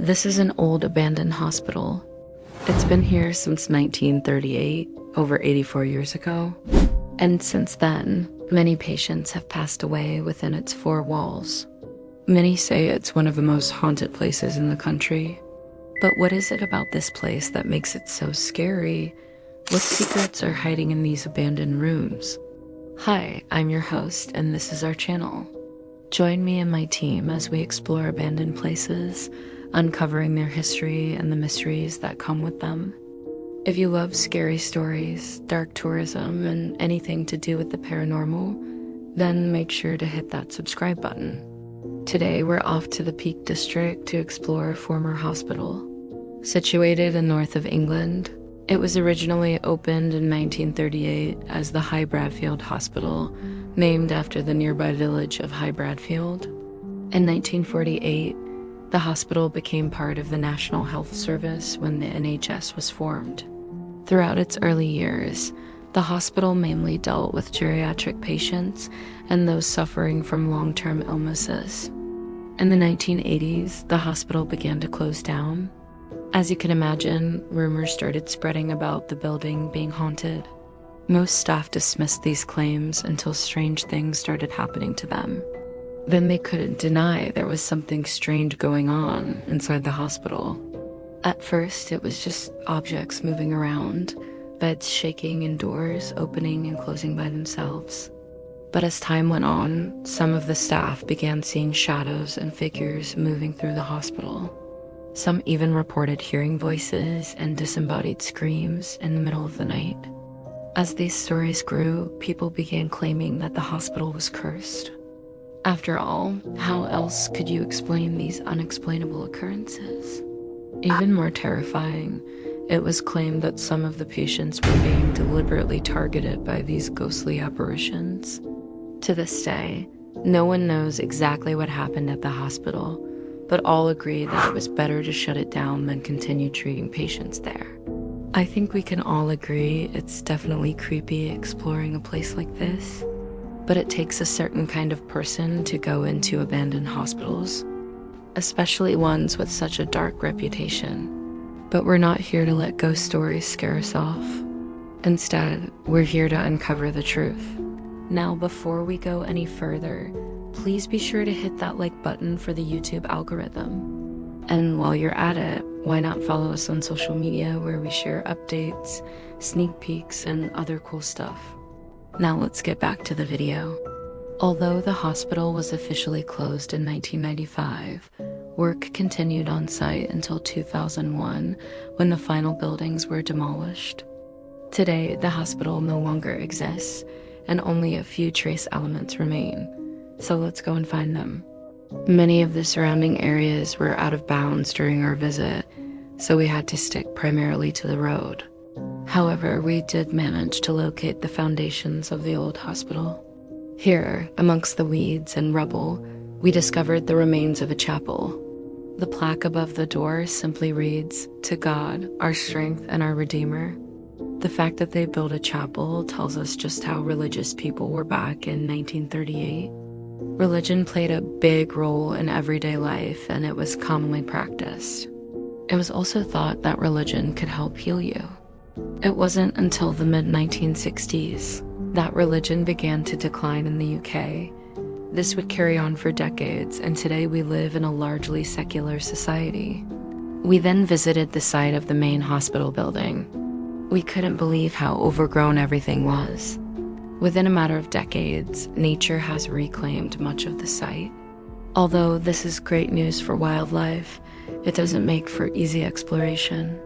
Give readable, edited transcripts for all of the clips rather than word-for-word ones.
This is an old abandoned hospital. It's been here since 1938, over 84 years ago. And since then, many patients have passed away within its four walls. Many say it's one of the most haunted places in the country. But what is it about this place that makes it so scary? What secrets are hiding in these abandoned rooms? Hi, I'm your host, and this is our channel. Join me and my team as we explore abandoned places, uncovering their history and the mysteries that come with them. If you love scary stories, dark tourism, and anything to do with the paranormal, then make sure to hit that subscribe button. Today, we're off to the Peak District to explore a former hospital. Situated in north of England, it was originally opened in 1938 as the High Bradfield Hospital, named after the nearby village of High Bradfield. In 1948, the hospital became part of the National Health Service when the NHS was formed. Throughout its early years, the hospital mainly dealt with geriatric patients and those suffering from long-term illnesses. In the 1980s, the hospital began to close down. As you can imagine, rumors started spreading about the building being haunted. Most staff dismissed these claims until strange things started happening to them. Then they couldn't deny there was something strange going on inside the hospital. At first, it was just objects moving around, beds shaking and doors opening and closing by themselves. But as time went on, some of the staff began seeing shadows and figures moving through the hospital. Some even reported hearing voices and disembodied screams in the middle of the night. As these stories grew, people began claiming that the hospital was cursed. After all, how else could you explain these unexplainable occurrences? Even more terrifying, it was claimed that some of the patients were being deliberately targeted by these ghostly apparitions. To this day, no one knows exactly what happened at the hospital, but all agree that it was better to shut it down than continue treating patients there. I think we can all agree it's definitely creepy exploring a place like this, but it takes a certain kind of person to go into abandoned hospitals, especially ones with such a dark reputation. But we're not here to let ghost stories scare us off. Instead, we're here to uncover the truth. Now, before we go any further, please be sure to hit that like button for the YouTube algorithm. And while you're at it, why not follow us on social media where we share updates, sneak peeks, and other cool stuff. Now let's get back to the video. Although the hospital was officially closed in 1995, work continued on site until 2001 when the final buildings were demolished. Today, the hospital no longer exists, and only a few trace elements remain. So let's go and find them. Many of the surrounding areas were out of bounds during our visit, so we had to stick primarily to the road. However, we did manage to locate the foundations of the old hospital. Here, amongst the weeds and rubble, we discovered the remains of a chapel. The plaque above the door simply reads, "To God, our strength and our Redeemer." The fact that they built a chapel tells us just how religious people were back in 1938. Religion played a big role in everyday life, and it was commonly practiced. It was also thought that religion could help heal you. It wasn't until the mid-1960s that religion began to decline in the UK. This would carry on for decades, and today we live in a largely secular society. We then visited the site of the main hospital building. We couldn't believe how overgrown everything was. Within a matter of decades, nature has reclaimed much of the site. Although this is great news for wildlife, it doesn't make for easy exploration.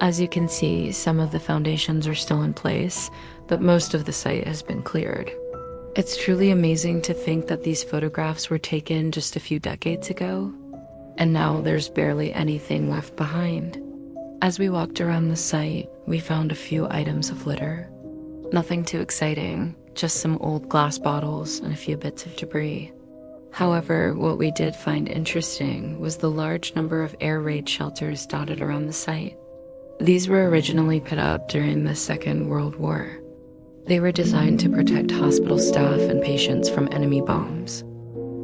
As you can see, some of the foundations are still in place, but most of the site has been cleared. It's truly amazing to think that these photographs were taken just a few decades ago, and now there's barely anything left behind. As we walked around the site, we found a few items of litter. Nothing too exciting, just some old glass bottles and a few bits of debris. However, what we did find interesting was the large number of air raid shelters dotted around the site. These were originally put up during the Second World War. They were designed to protect hospital staff and patients from enemy bombs.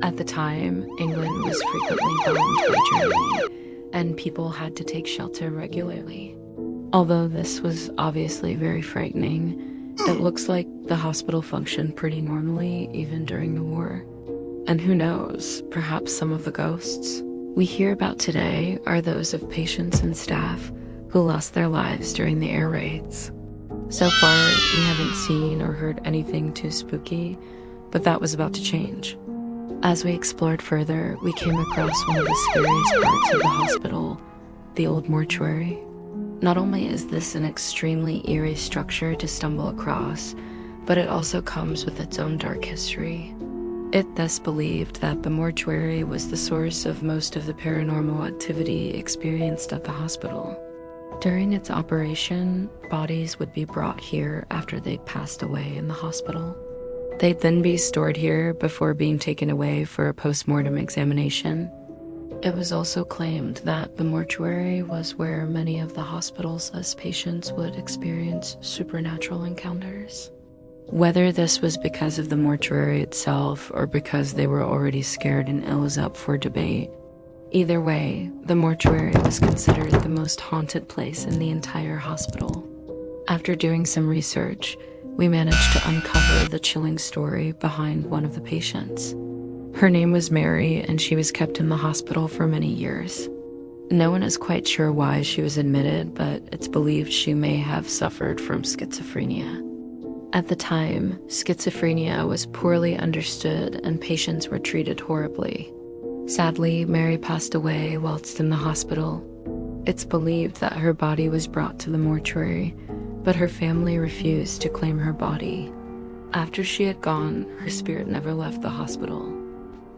At the time, England was frequently bombed by Germany, and people had to take shelter regularly. Although this was obviously very frightening, it looks like the hospital functioned pretty normally even during the war. And who knows, perhaps some of the ghosts we hear about today are those of patients and staff who lost their lives during the air raids. So far, we haven't seen or heard anything too spooky, but that was about to change. As we explored further, we came across one of the scariest parts of the hospital, the old mortuary. Not only is this an extremely eerie structure to stumble across, but it also comes with its own dark history. It thus believed that the mortuary was the source of most of the paranormal activity experienced at the hospital. During its operation, bodies would be brought here after they'd passed away in the hospital. They'd then be stored here before being taken away for a post-mortem examination. It was also claimed that the mortuary was where many of the hospital's patients would experience supernatural encounters. Whether this was because of the mortuary itself or because they were already scared and ill is up for debate. Either way, the mortuary was considered the most haunted place in the entire hospital. After doing some research, we managed to uncover the chilling story behind one of the patients. Her name was Mary, and she was kept in the hospital for many years. No one is quite sure why she was admitted, but it's believed she may have suffered from schizophrenia. At the time, schizophrenia was poorly understood and patients were treated horribly. Sadly, Mary passed away whilst in the hospital. It's believed that her body was brought to the mortuary, but her family refused to claim her body. After she had gone, her spirit never left the hospital.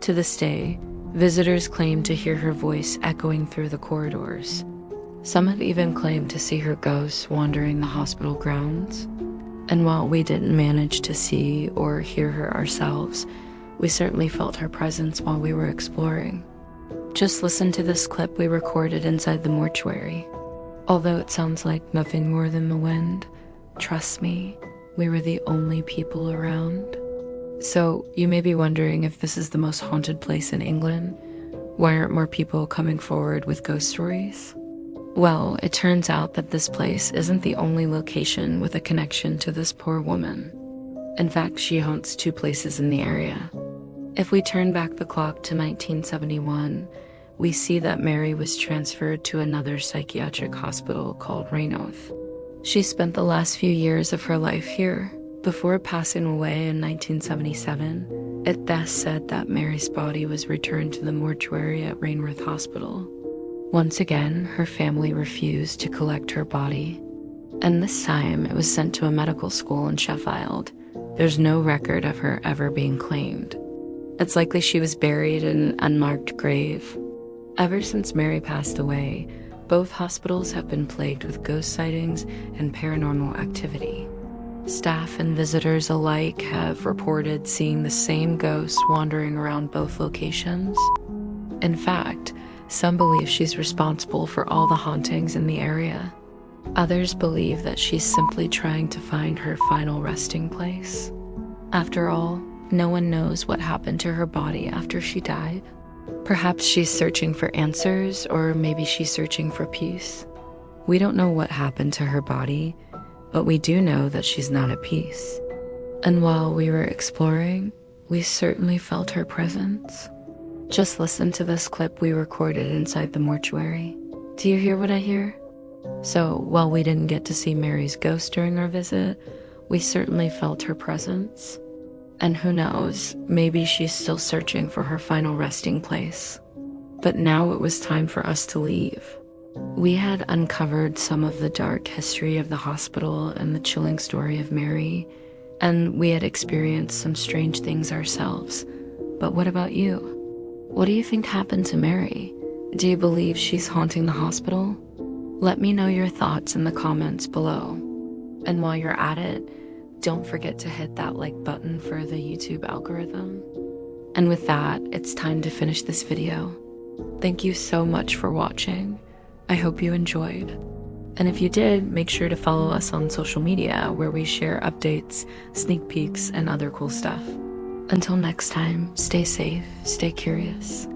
To this day, visitors claim to hear her voice echoing through the corridors. Some have even claimed to see her ghost wandering the hospital grounds. And while we didn't manage to see or hear her ourselves, we certainly felt her presence while we were exploring. Just listen to this clip we recorded inside the mortuary. Although it sounds like nothing more than the wind, trust me, we were the only people around. So you may be wondering if this is the most haunted place in England. Why aren't more people coming forward with ghost stories? Well, it turns out that this place isn't the only location with a connection to this poor woman. In fact, she haunts two places in the area. If we turn back the clock to 1971, we see that Mary was transferred to another psychiatric hospital called Ranelagh. She spent the last few years of her life here. Before passing away in 1977, it thus said that Mary's body was returned to the mortuary at Ranelagh Hospital. Once again, her family refused to collect her body, and this time it was sent to a medical school in Sheffield. There's no record of her ever being claimed. It's likely she was buried in an unmarked grave. Ever since Mary passed away, both hospitals have been plagued with ghost sightings and paranormal activity. Staff and visitors alike have reported seeing the same ghost wandering around both locations. In fact, some believe she's responsible for all the hauntings in the area. Others believe that she's simply trying to find her final resting place. After all, no one knows what happened to her body after she died. Perhaps she's searching for answers, or maybe she's searching for peace. We don't know what happened to her body, but we do know that she's not at peace. And while we were exploring, we certainly felt her presence. Just listen to this clip we recorded inside the mortuary. Do you hear what I hear? So, while we didn't get to see Mary's ghost during our visit, we certainly felt her presence. And who knows, maybe she's still searching for her final resting place. But now it was time for us to leave. We had uncovered some of the dark history of the hospital and the chilling story of Mary, and we had experienced some strange things ourselves. But what about you? What do you think happened to Mary? Do you believe she's haunting the hospital? Let me know your thoughts in the comments below. And while you're at it, don't forget to hit that like button for the YouTube algorithm. And with that, it's time to finish this video. Thank you so much for watching. I hope you enjoyed. And if you did, make sure to follow us on social media where we share updates, sneak peeks, and other cool stuff. Until next time, stay safe, stay curious.